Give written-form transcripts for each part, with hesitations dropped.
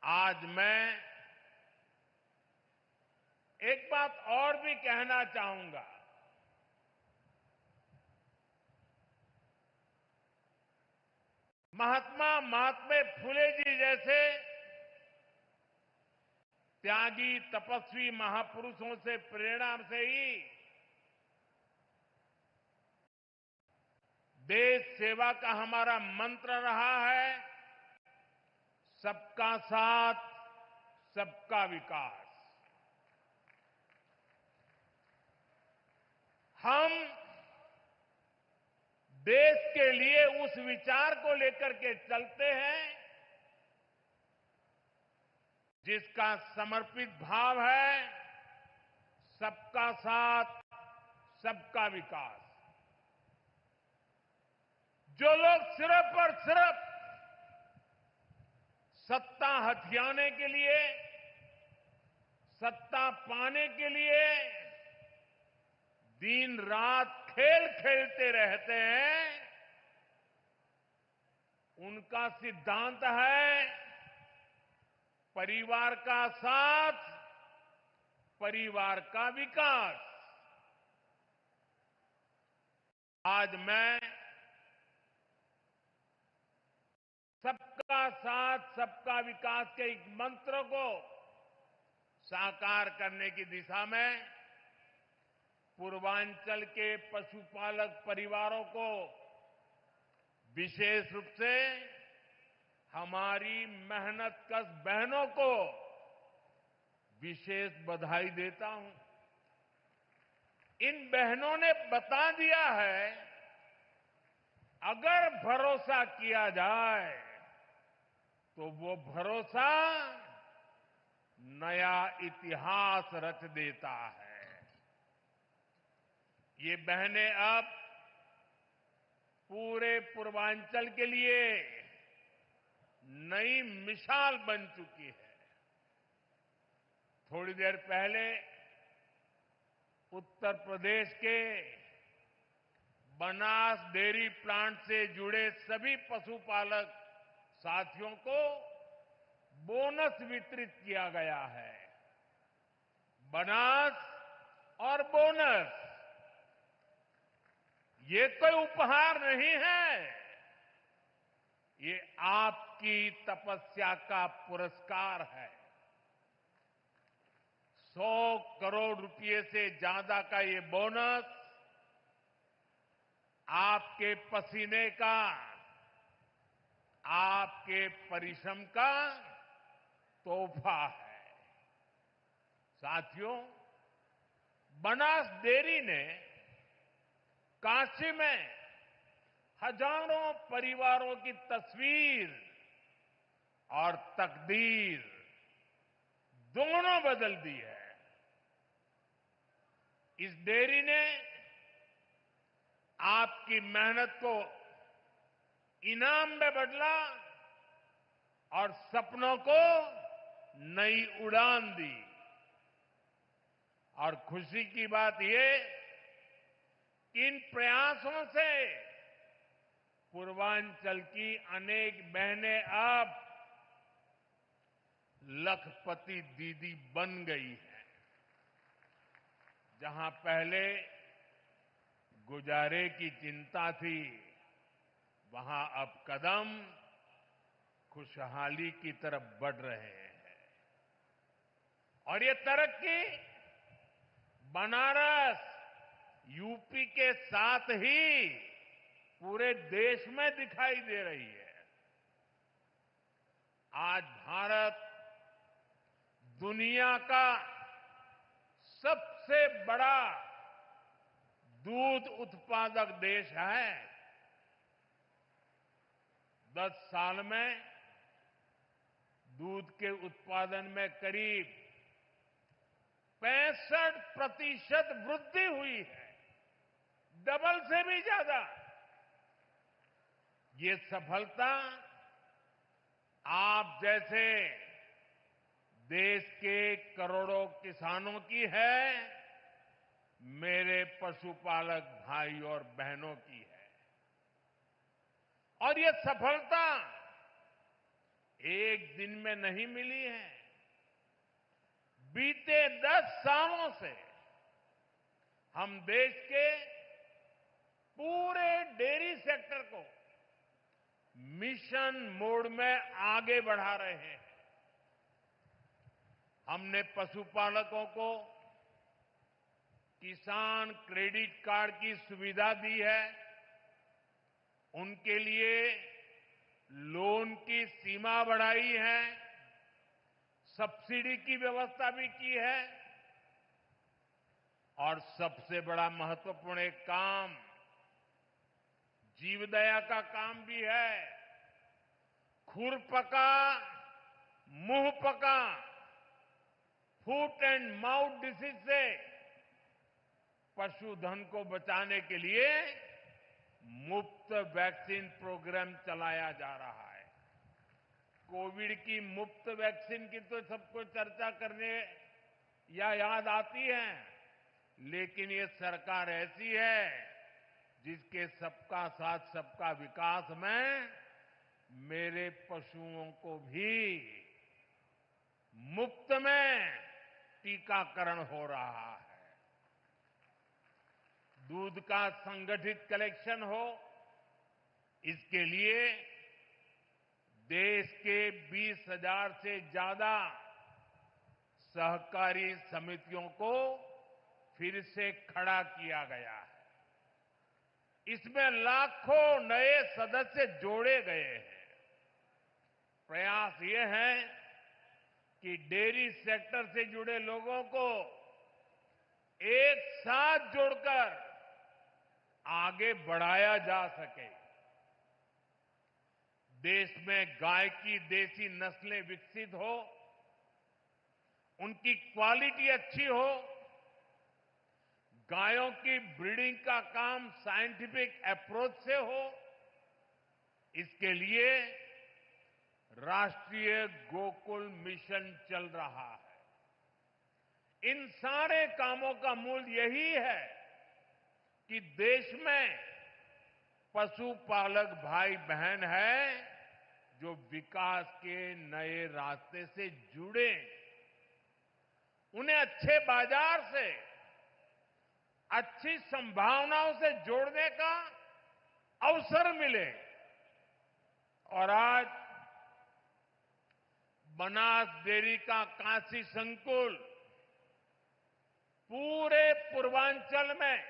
आज मैं एक बात और भी कहना चाहूंगा। महात्मा फुले जी जैसे त्यागी तपस्वी महापुरुषों से प्रेरणा से ही देश सेवा का हमारा मंत्र रहा है, सबका साथ सबका विकास। हम देश के लिए उस विचार को लेकर के चलते हैं जिसका समर्पित भाव है सबका साथ सबका विकास। जो लोग सिर्फ और सिर्फ सत्ता हथियाने के लिए, सत्ता पाने के लिए दिन रात खेल खेलते रहते हैं, उनका सिद्धांत है परिवार का साथ, परिवार का विकास। आज मैं सबका साथ सबका विकास के एक मंत्र को साकार करने की दिशा में पूर्वांचल के पशुपालक परिवारों को, विशेष रूप से हमारी मेहनतकश बहनों को विशेष बधाई देता हूं। इन बहनों ने बता दिया है, अगर भरोसा किया जाए तो वो भरोसा नया इतिहास रच देता है। ये बहनें अब पूरे पूर्वांचल के लिए नई मिसाल बन चुकी है। थोड़ी देर पहले उत्तर प्रदेश के बनास डेयरी प्लांट से जुड़े सभी पशुपालक साथियों को बोनस वितरित किया गया है। बनास और बोनस ये कोई उपहार नहीं है, ये आपकी तपस्या का पुरस्कार है। 100 करोड़ रुपए से ज्यादा का ये बोनस आपके पसीने का, आपके परिश्रम का तोहफा है। साथियों, बनास डेयरी ने काशी में हजारों परिवारों की तस्वीर और तकदीर दोनों बदल दी है। इस डेयरी ने आपकी मेहनत को इनाम में बदला और सपनों को नई उड़ान दी। और खुशी की बात ये, इन प्रयासों से पूर्वांचल की अनेक बहनें अब लखपति दीदी बन गई हैं। जहां पहले गुजारे की चिंता थी, वहां अब कदम खुशहाली की तरफ बढ़ रहे हैं। और ये तरक्की बनारस, यूपी के साथ ही पूरे देश में दिखाई दे रही है। आज भारत दुनिया का सबसे बड़ा दूध उत्पादक देश है। 10 साल में दूध के उत्पादन में करीब 65% वृद्धि हुई है, डबल से भी ज्यादा। ये सफलता आप जैसे देश के करोड़ों किसानों की है, मेरे पशुपालक भाई और बहनों की है। और ये सफलता एक दिन में नहीं मिली है। बीते 10 सालों से हम देश के पूरे डेयरी सेक्टर को मिशन मोड में आगे बढ़ा रहे हैं। हमने पशुपालकों को किसान क्रेडिट कार्ड की सुविधा दी है। उनके लिए लोन की सीमा बढ़ाई है, सब्सिडी की व्यवस्था भी की है और सबसे बड़ा महत्वपूर्ण एक काम जीवदया का काम भी है। खुरपका मुंहपका फुट एंड माउथ डिसीज से पशुधन को बचाने के लिए मुफ्त वैक्सीन प्रोग्राम चलाया जा रहा है। कोविड की मुफ्त वैक्सीन की तो सबको चर्चा करने या याद आती है, लेकिन ये सरकार ऐसी है जिसके सबका साथ सबका विकास में मेरे पशुओं को भी मुफ्त में टीकाकरण हो रहा है। दूध का संगठित कलेक्शन हो, इसके लिए देश के 20,000 से ज्यादा सहकारी समितियों को फिर से खड़ा किया गया है। इसमें लाखों नए सदस्य जोड़े गए हैं। प्रयास ये है कि डेयरी सेक्टर से जुड़े लोगों को एक साथ जोड़कर आगे बढ़ाया जा सके। देश में गाय की देसी नस्लें विकसित हो, उनकी क्वालिटी अच्छी हो, गायों की ब्रीडिंग का काम साइंटिफिक अप्रोच से हो, इसके लिए राष्ट्रीय गोकुल मिशन चल रहा है। इन सारे कामों का मूल यही है कि देश में पशुपालक भाई बहन है जो विकास के नए रास्ते से जुड़े, उन्हें अच्छे बाजार से, अच्छी संभावनाओं से जोड़ने का अवसर मिले। और आज बनास डेयरी का काशी संकुल पूरे पूर्वांचल में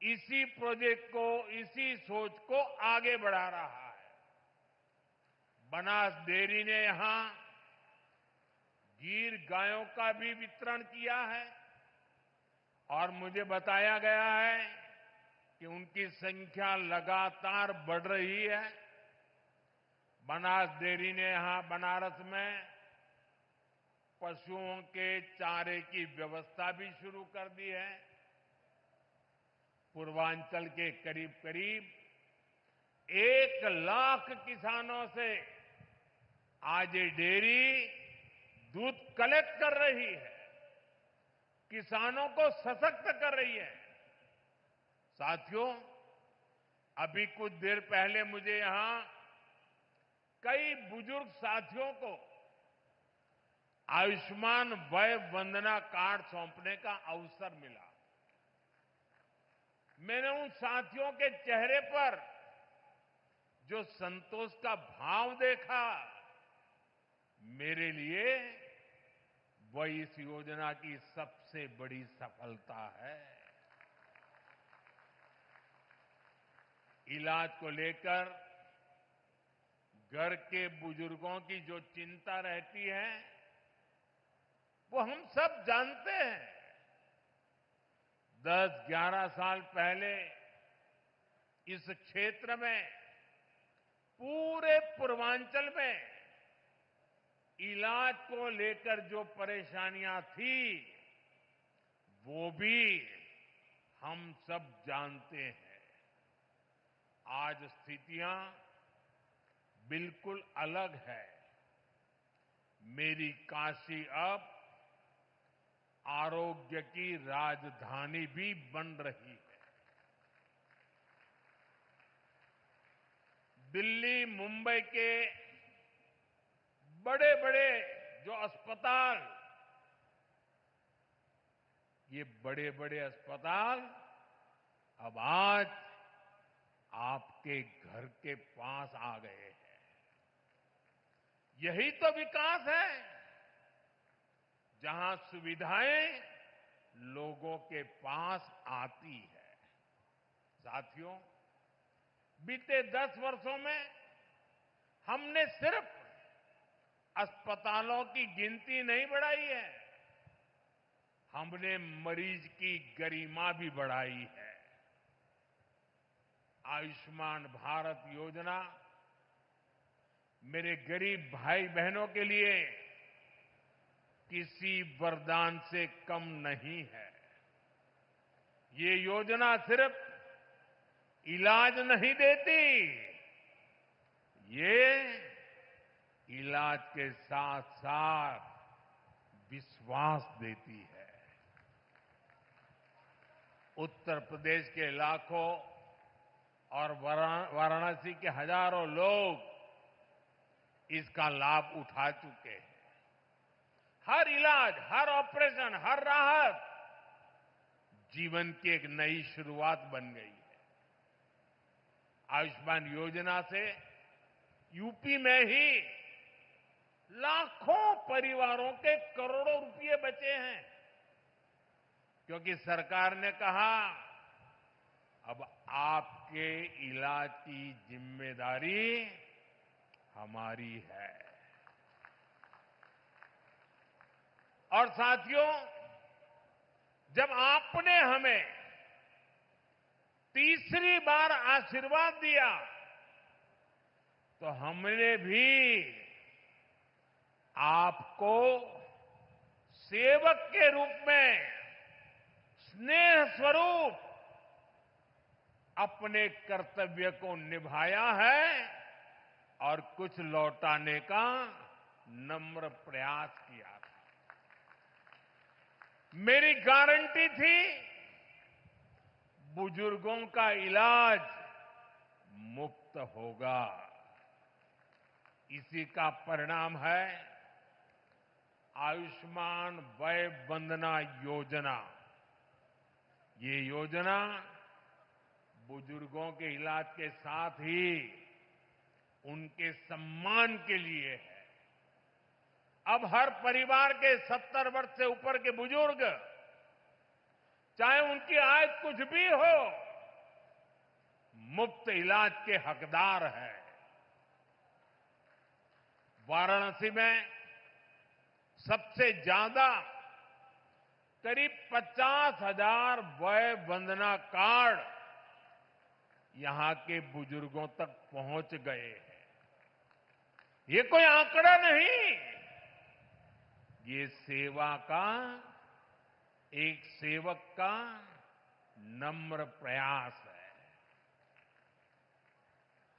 इसी प्रोजेक्ट को, इसी सोच को आगे बढ़ा रहा है। बनास डेयरी ने यहां गीर गायों का भी वितरण किया है और मुझे बताया गया है कि उनकी संख्या लगातार बढ़ रही है। बनास डेयरी ने यहां बनारस में पशुओं के चारे की व्यवस्था भी शुरू कर दी है। पूर्वांचल के करीब करीब 1 लाख किसानों से आज ये डेयरी दूध कलेक्ट कर रही है, किसानों को सशक्त कर रही है। साथियों, अभी कुछ देर पहले मुझे यहां कई बुजुर्ग साथियों को आयुष्मान वय वंदना कार्ड सौंपने का अवसर मिला। मैंने उन साथियों के चेहरे पर जो संतोष का भाव देखा, मेरे लिए वह इस योजना की सबसे बड़ी सफलता है। इलाज को लेकर घर के बुजुर्गों की जो चिंता रहती है, वो हम सब जानते हैं। 10-11 साल पहले इस क्षेत्र में, पूरे पूर्वांचल में इलाज को लेकर जो परेशानियां थी, वो भी हम सब जानते हैं। आज स्थितियां बिल्कुल अलग है। मेरी काशी अब आरोग्य की राजधानी भी बन रही है। दिल्ली, मुंबई के बड़े बड़े जो अस्पताल, ये बड़े बड़े अस्पताल अब आज आपके घर के पास आ गए हैं। यही तो विकास है, जहां सुविधाएं लोगों के पास आती है। साथियों, बीते 10 वर्षों में हमने सिर्फ अस्पतालों की गिनती नहीं बढ़ाई है, हमने मरीज की गरिमा भी बढ़ाई है। आयुष्मान भारत योजना मेरे गरीब भाई बहनों के लिए किसी वरदान से कम नहीं है। ये योजना सिर्फ इलाज नहीं देती, ये इलाज के साथ साथ विश्वास देती है। उत्तर प्रदेश के लाखों और वाराणसी के हजारों लोग इसका लाभ उठा चुके हैं। हर इलाज, हर ऑपरेशन, हर राहत जीवन की एक नई शुरुआत बन गई है। आयुष्मान योजना से यूपी में ही लाखों परिवारों के करोड़ों रुपए बचे हैं, क्योंकि सरकार ने कहा अब आपके इलाज की जिम्मेदारी हमारी है। और साथियों, जब आपने हमें तीसरी बार आशीर्वाद दिया, तो हमने भी आपको सेवक के रूप में स्नेह स्वरूप अपने कर्तव्य को निभाया है और कुछ लौटाने का नम्र प्रयास किया था। मेरी गारंटी थी बुजुर्गों का इलाज मुफ्त होगा। इसी का परिणाम है आयुष्मान वय वंदना योजना। ये योजना बुजुर्गों के इलाज के साथ ही उनके सम्मान के लिए है। अब हर परिवार के 70 वर्ष से ऊपर के बुजुर्ग, चाहे उनकी आय कुछ भी हो, मुफ्त इलाज के हकदार हैं। वाराणसी में सबसे ज्यादा करीब 50,000 वय वंदना कार्ड यहां के बुजुर्गों तक पहुंच गए हैं। ये कोई आंकड़ा नहीं, ये सेवा का, एक सेवक का नम्र प्रयास है।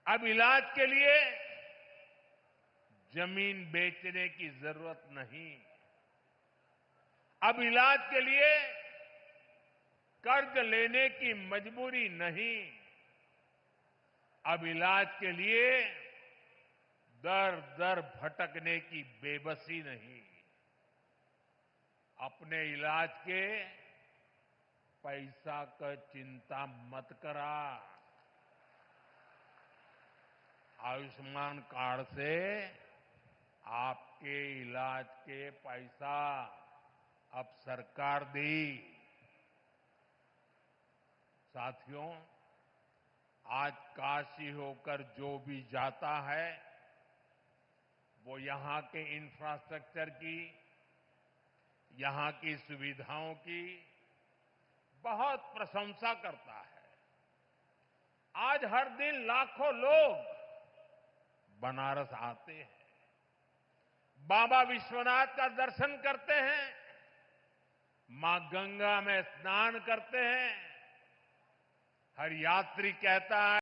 अब इलाज के लिए जमीन बेचने की जरूरत नहीं, अब इलाज के लिए कर्ज लेने की मजबूरी नहीं, अब इलाज के लिए दर दर भटकने की बेबसी नहीं। अपने इलाज के पैसा का चिंता मत करा। आयुष्मान कार्ड से आपके इलाज के पैसा अब सरकार दी। साथियों, आज काशी होकर जो भी जाता है वो यहां के इंफ्रास्ट्रक्चर की, यहां की सुविधाओं की बहुत प्रशंसा करता है। आज हर दिन लाखों लोग बनारस आते हैं, बाबा विश्वनाथ का दर्शन करते हैं, मां गंगा में स्नान करते हैं। हर यात्री कहता है